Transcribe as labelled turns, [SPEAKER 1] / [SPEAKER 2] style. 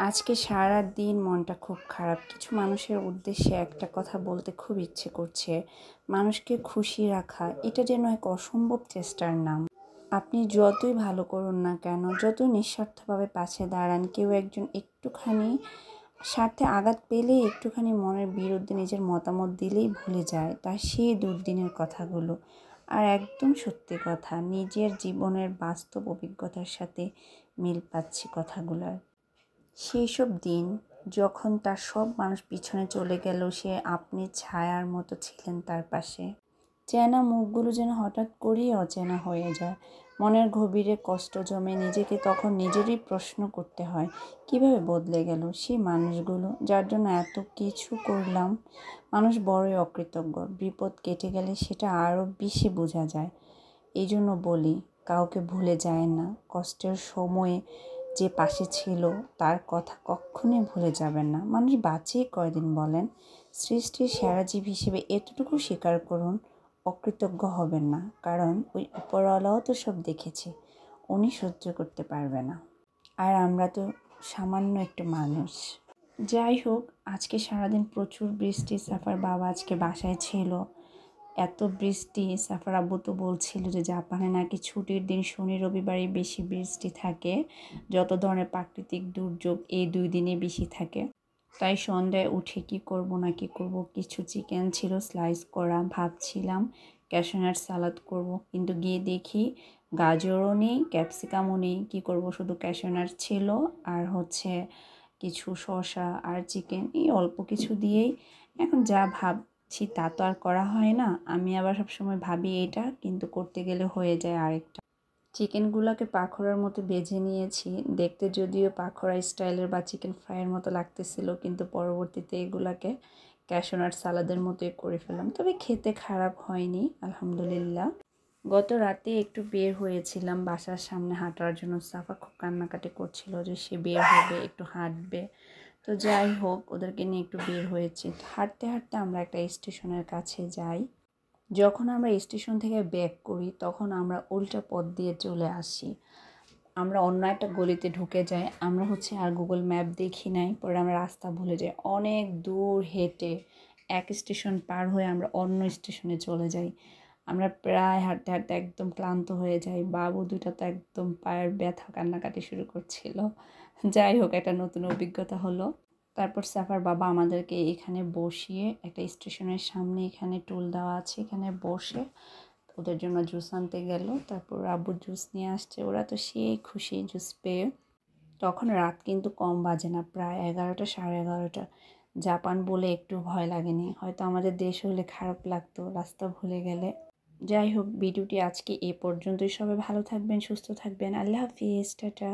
[SPEAKER 1] আজকে সারাদিন মনটা খুব খারাপ। কিছু মানুষের উদ্দেশ্যে একটা কথা বলতে খুব ইচ্ছে করছে। মানুষকে খুশি রাখা এটা যেন এক অসম্ভব চেষ্টার নাম। আপনি যতই ভালো করুন না কেন, যতই নিঃস্বার্থভাবে পাশে দাঁড়ান, কেউ একজন একটুখানি স্বার্থে আঘাত পেলেই, একটুখানি মনের বিরুদ্ধে নিজের মতামত দিলেই ভুলে যায় তার সেই দুর্দিনের কথাগুলো। আর একদম সত্যি কথা, নিজের জীবনের বাস্তব অভিজ্ঞতার সাথে মিল পাচ্ছি কথাগুলার। সেই সব দিন যখন তার সব মানুষ পিছনে চলে গেল, সে আপনি ছায়ার মতো ছিলেন তার পাশে। চেনা মুখগুলো যেন হঠাৎ করেই অচেনা হয়ে যায়। মনের গভীরে কষ্ট জমে, নিজেকে তখন নিজেরই প্রশ্ন করতে হয় কিভাবে বদলে গেল সেই মানুষগুলো যার জন্য এত কিছু করলাম। মানুষ বড়ই অকৃতজ্ঞ। বিপদ কেটে গেলে সেটা আরও বেশি বোঝা যায়। এই জন্য বলি, কাউকে ভুলে যায় না। কষ্টের সময়ে যে পাশে ছিল তার কথা কখনোই ভুলে যাবেন না। মানুষ বাঁচেই কয়দিন বলেন? সৃষ্টির সেরা জীব হিসেবে এতটুকু স্বীকার করুন, অকৃতজ্ঞ হবেন না। কারণ ওই উপরওয়ালাও তো সব দেখেছে, উনি সহ্য করতে পারবে না। আর আমরা তো সামান্য একটু মানুষ। যাই হোক, আজকে সারাদিন প্রচুর বৃষ্টি। সাফার বাবা আজকে বাসায় ছিল। এত বৃষ্টি, সাফার আব্বু তো বলছিল যে জাপানে নাকি ছুটির দিন শনি রবিবারই বেশি বৃষ্টি থাকে। যত ধরনের প্রাকৃতিক দুর্যোগ এই 2 দিনে বেশি থাকে। তাই সন্ধ্যায় উঠে কি করব না কি করব, কিছু চিকেন ছিল স্লাইস করা, ভাবছিলাম ক্যাশনাট সালাদ করব, কিন্তু গিয়ে দেখি গাজরও নেই, ক্যাপসিকামও নেই। কী করব, শুধু ক্যাশনাট ছিল আর হচ্ছে কিছু শসা আর চিকেন, এই অল্প কিছু দিয়েই এখন যা ভাবছি তা তো আর করা হয় না। আমি আবার সবসময় ভাবি এটা, কিন্তু করতে গেলে হয়ে যায় আরেকটা। চিকেনগুলোকে পাখোড়ার মতো বেজে নিয়েছি। দেখতে যদিও পাখোড়া স্টাইলের বা চিকেন ফ্রাইয়ের মতো লাগতেছিল, কিন্তু পরবর্তীতে এগুলাকে ক্যাশনাট সালাদের মতোই করে ফেললাম। তবে খেতে খারাপ হয়নি, আলহামদুলিল্লাহ। গত রাতে একটু বের হয়েছিলাম বাসার সামনে হাঁটার জন্য। সাফা খুব কান্নাকাটি করছিল যে সে বের হবে, একটু হাঁটবে। তো যাই হোক, ওদেরকে নিয়ে একটু বের হয়েছি। হাঁটতে হাঁটতে আমরা একটা স্টেশনের কাছে যাই। যখন আমরা স্টেশন থেকে ব্যাক করি তখন আমরা উল্টা পথ দিয়ে চলে আসি। আমরা অন্য একটা গলিতে ঢুকে যাই। আমরা আর গুগল ম্যাপ দেখি নাই, পরে আমরা রাস্তা ভুলে যাই। অনেক দূর হেঁটে এক স্টেশন পার হয়ে আমরা অন্য স্টেশনে চলে যাই। আমরা প্রায় হাঁটতে হাঁটতে একদম ক্লান্ত হয়ে যাই। বাবু দুটা তো একদম পায়ের ব্যথা, কান্নাকাটি শুরু করছিল। যাই হোক, একটা নতুন অভিজ্ঞতা হলো। তারপর সাফার বাবা আমাদেরকে এখানে বসিয়ে, একটা স্টেশনের সামনে এখানে টুল দেওয়া আছে, এখানে বসে ওদের জন্য জুস আনতে গেল। তারপর আব্বু জুস নিয়ে আসছে, ওরা তো সেই খুশি জুস পেয়ে। তখন রাত কিন্তু কম বাজে না, প্রায় 11টা, সাড়ে 11টা। জাপান বলে একটু ভয় লাগেনি। হয়তো আমাদের দেশ হলে খারাপ লাগতো রাস্তা ভুলে গেলে। যাই হোক, ভিডিওটি আজকে এ পর্যন্তই। সবাই ভালো থাকবেন, সুস্থ থাকবেন। আল্লাহ হাফিজ, টাটা।